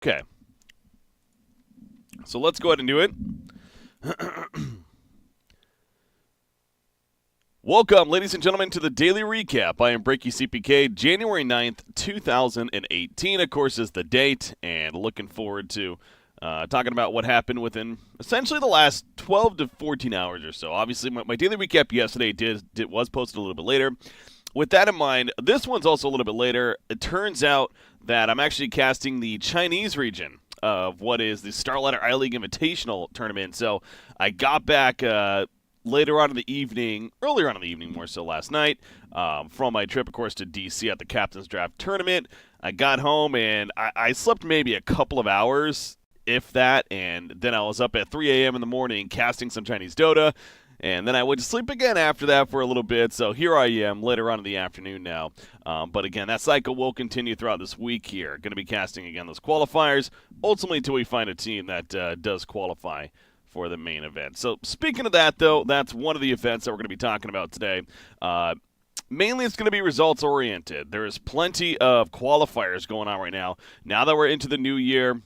Okay, so let's go ahead and do it. Welcome, ladies and gentlemen, to the Daily Recap. I am Breaky CPK. January 9th, 2018, of course, is the date, and looking forward to talking about what happened within essentially the last 12 to 14 hours or so. Obviously, my Daily Recap yesterday was posted a little bit later. With that in mind, this one's also a little bit later. It turns out that I'm actually casting the Chinese region of what is the Starlighter iLeague Invitational Tournament. So I got back later on in the evening, earlier on in the evening, more so last night, from my trip, of course, to DC at the Captain's Draft Tournament. I got home and I slept maybe a couple of hours, if that, and then I was up at 3 a.m. in the morning casting some Chinese Dota. And then I went to sleep again after that for a little bit. So here I am later on in the afternoon now. But again, that cycle will continue throughout this week here. Going to be casting again those qualifiers, ultimately until we find a team that does qualify for the main event. So speaking of that, though, that's one of the events that we're going to be talking about today. Mainly it's going to be results oriented. There is plenty of qualifiers going on right now. Now that we're into the new year,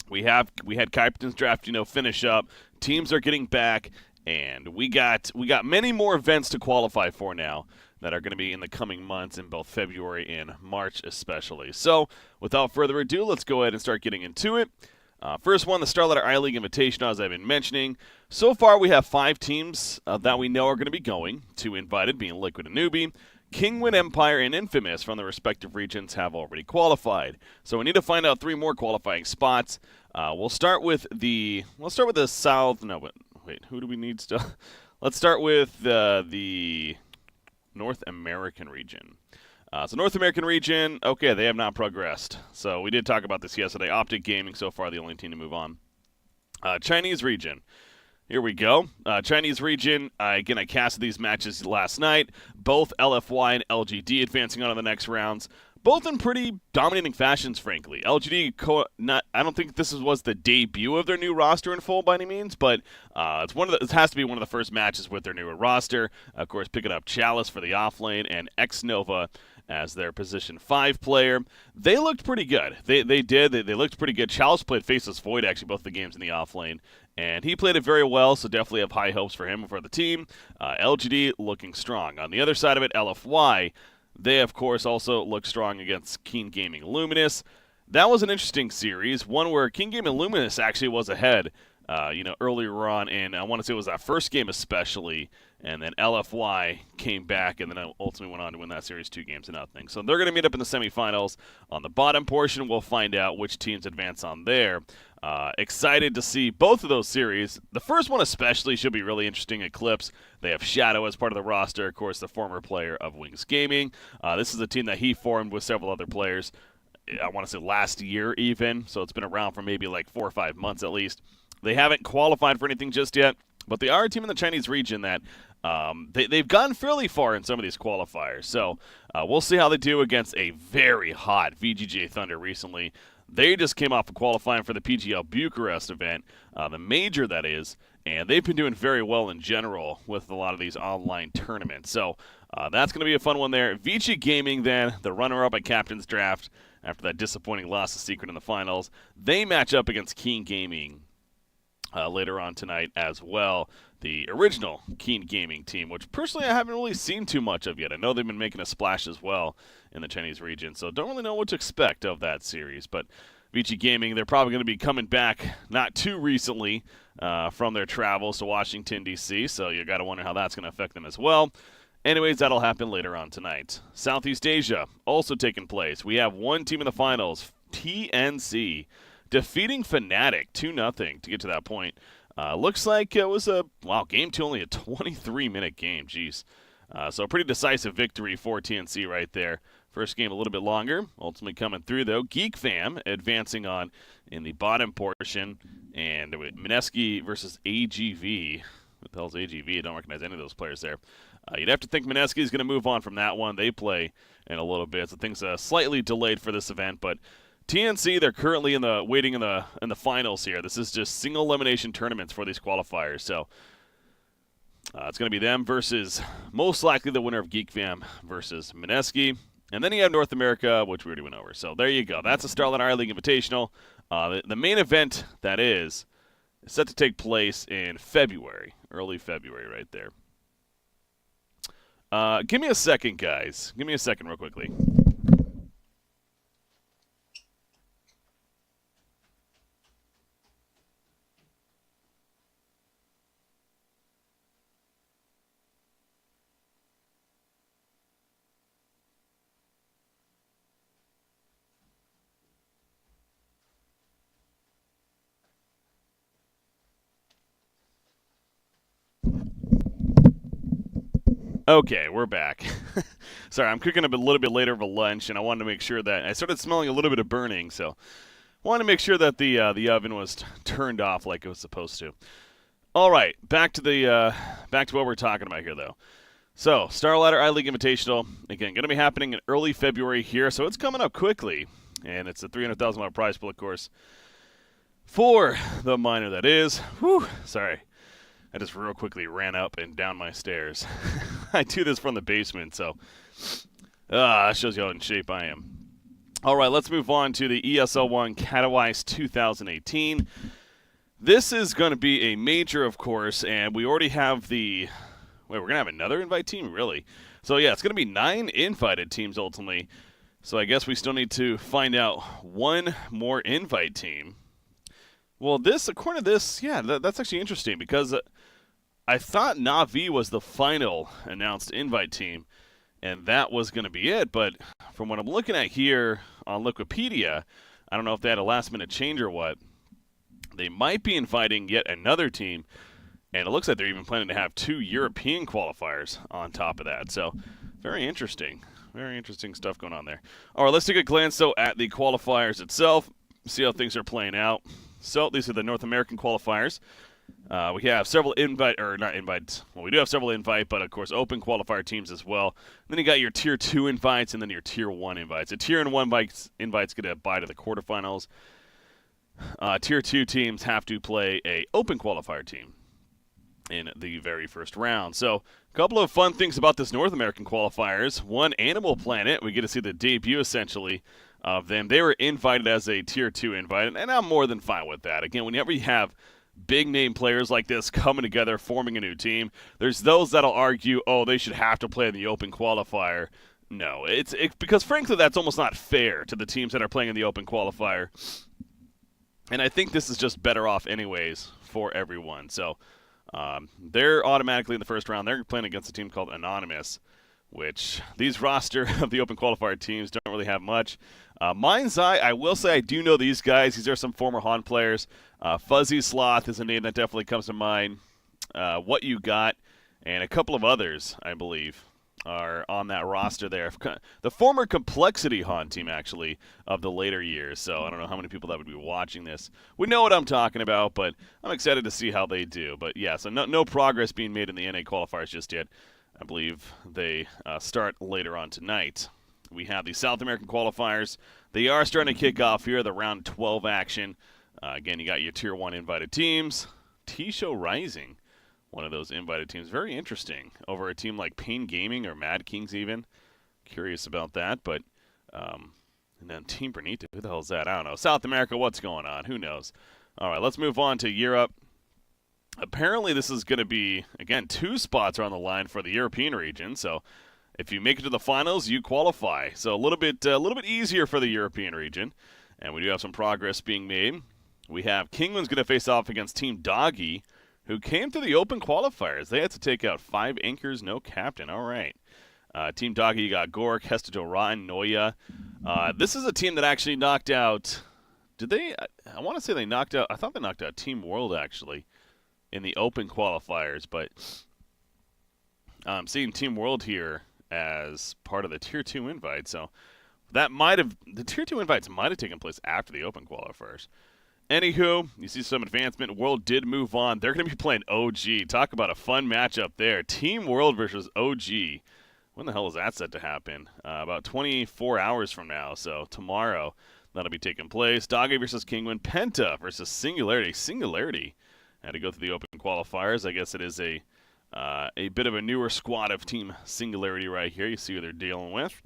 we had Captain's Draft, finish up. Teams are getting back. And we got many more events to qualify for now that are going to be in the coming months in both February and March especially. So without further ado, let's go ahead and start getting into it. First one, the Starlighter iLeague Invitational, as I've been mentioning. So far, we have 5 teams that we know are going to be going. 2 invited, being Liquid and Newbie. Kingwin Empire and Infamous from the respective regions have already qualified. So we need to find out 3 more qualifying spots. We'll start with the South. No, but wait, who do we need still? Let's start with the North American region. So North American region, okay, they have not progressed. So we did talk about this yesterday. Optic Gaming, so far the only team to move on. Chinese region. Here we go. Chinese region, again, I casted these matches last night. Both LFY and LGD advancing on to the next rounds. Both in pretty dominating fashions, frankly. LGD, I don't think this was the debut of their new roster in full by any means, but it has to be one of the first matches with their newer roster. Of course, picking up Chalice for the offlane and X-Nova as their position 5 player. They looked pretty good. They looked pretty good. Chalice played Faceless Void, actually, both the games in the offlane, and he played it very well, so definitely have high hopes for him and for the team. LGD looking strong. On the other side of it, LFY, they, of course, also look strong against Keen Gaming Luminous. That was an interesting series, one where Keen Gaming Luminous actually was ahead, earlier on, and I want to say it was that first game especially, and then LFY came back and then ultimately went on to win that series 2-0. So they're going to meet up in the semifinals. On the bottom portion, we'll find out which teams advance on there. Excited to see both of those series. The first one especially should be really interesting. Eclipse. They have Shadow as part of the roster, of course, the former player of Wings Gaming. This is a team that he formed with several other players, I want to say last year even, so it's been around for maybe like 4 or 5 months at least. They haven't qualified for anything just yet, but they are a team in the Chinese region that they've gone fairly far in some of these qualifiers. So we'll see how they do against a very hot VGJ Thunder recently. They just came off of qualifying for the PGL Bucharest event, the major that is, and they've been doing very well in general with a lot of these online tournaments. So that's going to be a fun one there. Vici Gaming then, the runner-up at Captain's Draft after that disappointing loss to Secret in the finals. They match up against Keen Gaming later on tonight as well. The original Keen Gaming team, which personally I haven't really seen too much of yet. I know they've been making a splash as well in the Chinese region, so don't really know what to expect of that series. But Vici Gaming, they're probably going to be coming back not too recently from their travels to Washington, D.C., so you got to wonder how that's going to affect them as well. Anyways, that'll happen later on tonight. Southeast Asia also taking place. We have one team in the finals, TNC, defeating Fnatic 2-0 to get to that point. Looks like it was game 2, only a 23-minute game. Jeez. So a pretty decisive victory for TNC right there. First game a little bit longer. Ultimately coming through, though. Geek Fam advancing on in the bottom portion. And Mineski versus AGV. What the hell's AGV? I don't recognize any of those players there. You'd have to think Mineski is going to move on from that one. They play in a little bit, so things slightly delayed for this event, but TNC, they're currently waiting in the finals here. This is just single elimination tournaments for these qualifiers, so it's going to be them versus most likely the winner of Geek Fam versus Mineski. And then you have North America, which we already went over. So there you go. That's a Starlight Iron League Invitational. The main event, that is set to take place in February, early February right there. Give me a second, guys. Give me a second real quickly. Okay, we're back. Sorry, I'm cooking a little bit later for lunch, and I wanted to make sure that I started smelling a little bit of burning, so wanted to make sure that the oven was turned off like it was supposed to. All right, back to what we're talking about here, though. So, Starlight Iron League Invitational, again, going to be happening in early February here, so it's coming up quickly, and it's a $300,000 prize pool, of course, for the minor that is. Whew, sorry. I just real quickly ran up and down my stairs. I do this from the basement, so that shows you how in shape I am. All right, let's move on to the ESL1 Katowice 2018. This is going to be a major, of course, and we already have the... Wait, we're going to have another invite team? Really? So, yeah, it's going to be 9 invited teams, ultimately. So I guess we still need to find out one more invite team. Well, according to this, yeah, that's actually interesting because I thought Na'Vi was the final announced invite team, and that was going to be it. But from what I'm looking at here on Wikipedia, I don't know if they had a last-minute change or what. They might be inviting yet another team, and it looks like they're even planning to have 2 European qualifiers on top of that. So very interesting. Very interesting stuff going on there. All right, let's take a glance, though, at the qualifiers itself, see how things are playing out. So these are the North American qualifiers. We have several we do have several invite, but of course open qualifier teams as well. And then you got your Tier 2 invites and then your Tier 1 invites. The Tier 1 invites get a bye to the quarterfinals. Tier 2 teams have to play a open qualifier team in the very first round. So a couple of fun things about this North American qualifiers. One, Animal Planet. We get to see the debut, essentially, of them. They were invited as a Tier 2 invite, and I'm more than fine with that. Again, whenever you have big-name players like this coming together, forming a new team, there's those that'll argue, oh, they should have to play in the open qualifier. No, it's because, frankly, that's almost not fair to the teams that are playing in the open qualifier. And I think this is just better off anyways for everyone. So they're automatically in the first round. They're playing against a team called Anonymous, which these roster of the open qualifier teams don't really have much. Mind's Eye, I will say I do know these guys. These are some former Han players. Fuzzy Sloth is a name that definitely comes to mind. What You Got, and a couple of others, I believe, are on that roster there. The former Complexity Han team, actually, of the later years. So I don't know how many people that would be watching this would know what I'm talking about, but I'm excited to see how they do. But yeah, so no progress being made in the NA qualifiers just yet. I believe they start later on tonight. We have the South American qualifiers. They are starting to kick off here, the round 12 action. Again, you got your Tier 1 invited teams. T-Show Rising, one of those invited teams. Very interesting. Over a team like Pain Gaming or Mad Kings even. Curious about that. But, and then Team Bernita, who the hell is that? I don't know. South America, what's going on? Who knows? All right, let's move on to Europe. Apparently, this is going to be, again, 2 spots are on the line for the European region. So if you make it to the finals, you qualify. So a little bit easier for the European region. And we do have some progress being made. We have Kingman's going to face off against Team Doggy, who came to the open qualifiers. They had to take out 5 anchors, no captain. All right. Team Doggy, you got Gork, Hestejo Rotten, Noya. This is a team that actually knocked out... Did they... I want to say they knocked out... I thought they knocked out Team World, actually, in the open qualifiers. But I'm seeing Team World here as part of the Tier 2 invite. So that might have... The Tier 2 invites might have taken place after the open qualifiers. Anywho, you see some advancement. World did move on. They're going to be playing OG. Talk about a fun matchup there. Team World versus OG. When the hell is that set to happen? About 24 hours from now, so tomorrow that'll be taking place. Doggy versus Kingwin. Penta versus Singularity. Singularity had to go through the open qualifiers. I guess it is a bit of a newer squad of Team Singularity right here. You see who they're dealing with.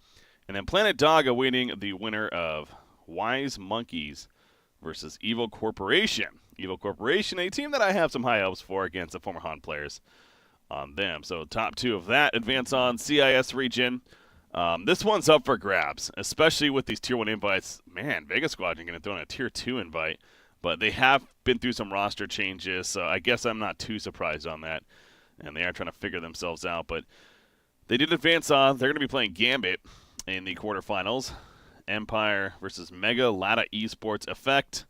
And then Planet Dog awaiting the winner of Wise Monkeys versus Evil Corporation. Evil Corporation, a team that I have some high hopes for against the former Han players on them. So top 2 of that advance on CIS region. This one's up for grabs, especially with these Tier 1 invites. Man, Vegas Squadron going to throw in a Tier 2 invite, but they have been through some roster changes, so I guess I'm not too surprised on that. And they are trying to figure themselves out, but they did advance on. They're going to be playing Gambit in the quarterfinals. Empire versus Mega Lada Esports Effect,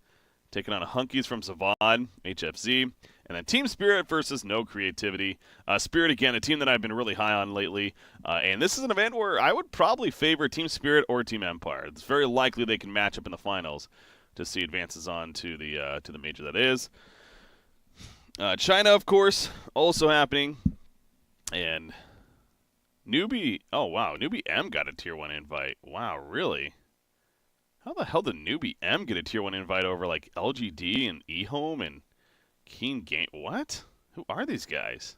taking on Hunkies from Zavad, HFZ. And then Team Spirit versus No Creativity. Spirit, again, a team that I've been really high on lately. And this is an event where I would probably favor Team Spirit or Team Empire. It's very likely they can match up in the finals to see advances on to the major that is. China, of course, also happening. And Newbie, oh wow, Newbie M got a Tier 1 invite. Wow, really? How the hell did Newbie M get a Tier 1 invite over like LGD and eHome and Keen Game? What? Who are these guys?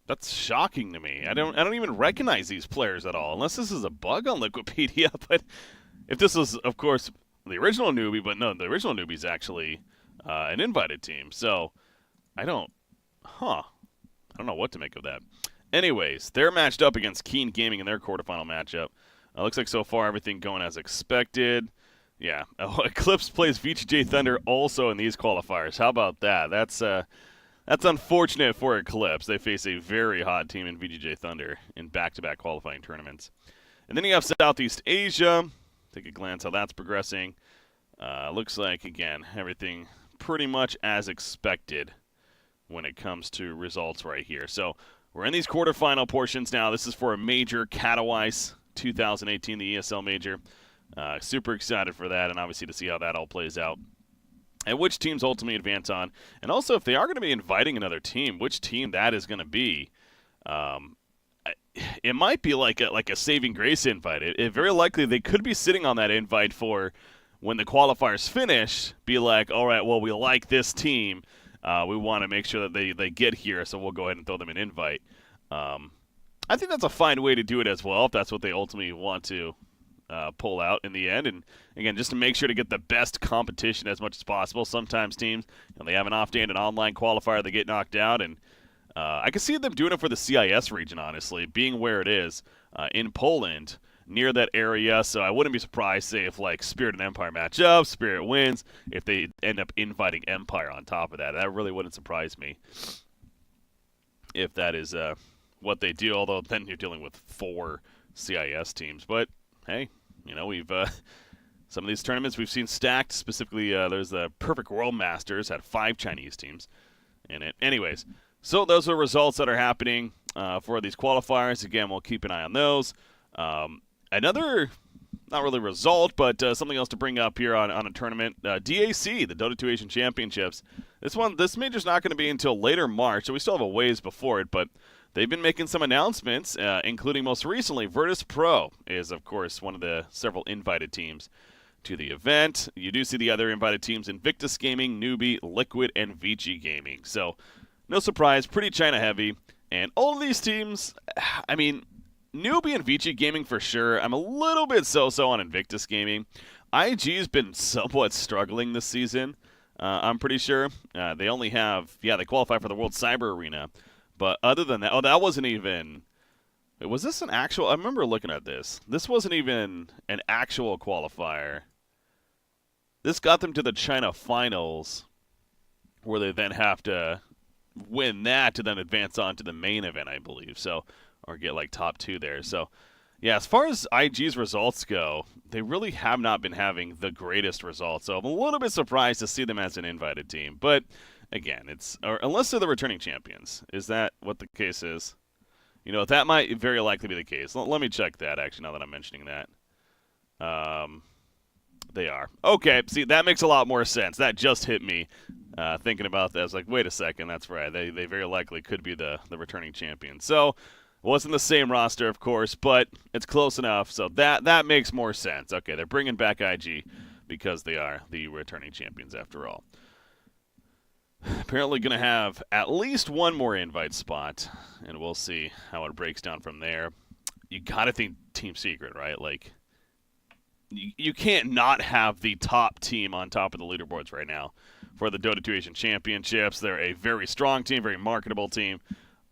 That's shocking to me. I don't even recognize these players at all, unless this is a bug on Liquipedia. But if this was, of course, the original Newbie, but no, the original Newbie's actually an invited team. So I don't know what to make of that. Anyways, they're matched up against Keen Gaming in their quarterfinal matchup. Looks like so far everything going as expected. Yeah, Eclipse plays VGJ Thunder also in these qualifiers. How about that? That's unfortunate for Eclipse. They face a very hot team in VGJ Thunder in back-to-back qualifying tournaments. And then you have Southeast Asia. Take a glance how that's progressing. Looks like, again, everything pretty much as expected when it comes to results right here. So we're in these quarterfinal portions now. This is for a major, Katowice 2018, the ESL major. Super excited for that, and obviously to see how that all plays out and which teams ultimately advance on. And also, if they are going to be inviting another team, which team that is going to be. It might be like a saving grace invite. It very likely they could be sitting on that invite for when the qualifiers finish, be like, all right, well, we like this team. We want to make sure that they get here, so we'll go ahead and throw them an invite. I think that's a fine way to do it as well, if that's what they ultimately want to pull out in the end. And again, just to make sure to get the best competition as much as possible. Sometimes teams, they have an off day in an online qualifier, they get knocked out, and I can see them doing it for the CIS region, honestly, being where it is in Poland, near that area. So I wouldn't be surprised, say, if like Spirit and Empire match up, Spirit wins, if they end up inviting Empire on top of that. That really wouldn't surprise me if that is what they do, although then you're dealing with 4 CIS teams. But hey, we've some of these tournaments we've seen stacked. Specifically, there's the Perfect World Masters, had 5 Chinese teams in it. Anyways, so those are results that are happening for these qualifiers. Again, we'll keep an eye on those. Another, not really result, but something else to bring up here on a tournament. DAC, the Dota 2 Asian Championships. This major's not going to be until later March, so we still have a ways before it, but they've been making some announcements, including most recently, Virtus Pro is, of course, one of the several invited teams to the event. You do see the other invited teams: Invictus Gaming, Newbie, Liquid, and Vici Gaming. So, no surprise, pretty China-heavy. And all of these teams, I mean, Newbie and Vici Gaming for sure. I'm a little bit so-so on Invictus Gaming. IG's been somewhat struggling this season, I'm pretty sure. They only have, they qualify for the World Cyber Arena. But other than that, that wasn't even, was this an actual, I remember looking at this. This wasn't even an actual qualifier. This got them to the China Finals, where they then have to win that to then advance on to the main event, I believe. So, or get like top 2 there. So, yeah, as far as IG's results go, they really have not been having the greatest results. So I'm a little bit surprised to see them as an invited team. But again, unless they're the returning champions. Is that what the case is? That might very likely be the case. Let me check that, actually, now that I'm mentioning that. They are. Okay, see, that makes a lot more sense. That just hit me thinking about that. I was like, wait a second, that's right. They very likely could be the returning champions. So, wasn't the same roster, of course, but it's close enough. So that makes more sense. Okay, they're bringing back IG because they are the returning champions after all. Apparently going to have at least one more invite spot, and we'll see how it breaks down from there. you got to think Team Secret, right? Like, you can't not have the top team on top of the leaderboards right now for the Dota 2 Asian Championships. They're a very strong team, very marketable team.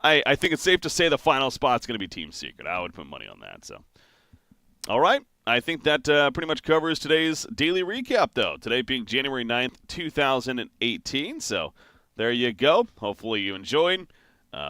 I think it's safe to say the final spot's going to be Team Secret. I would put money on that. So, all right. I think that pretty much covers today's daily recap, though. Today being January 9th, 2018. So there you go. Hopefully you enjoyed.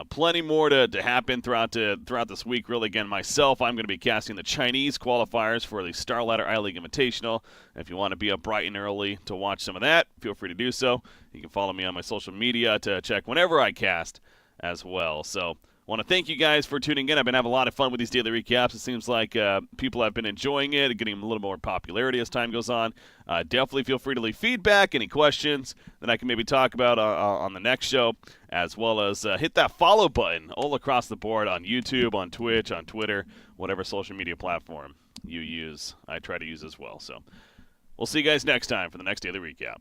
Plenty more to happen throughout this week. Really, again, myself, I'm going to be casting the Chinese qualifiers for the StarLadder iLeague Invitational. If you want to be up bright and early to watch some of that, feel free to do so. You can follow me on my social media to check whenever I cast as well. So I want to thank you guys for tuning in. I've been having a lot of fun with these daily recaps. It seems like people have been enjoying it and getting a little more popularity as time goes on. Definitely feel free to leave feedback, any questions that I can maybe talk about on the next show, as well as hit that follow button all across the board on YouTube, on Twitch, on Twitter, whatever social media platform you use. I try to use as well. So we'll see you guys next time for the next daily recap.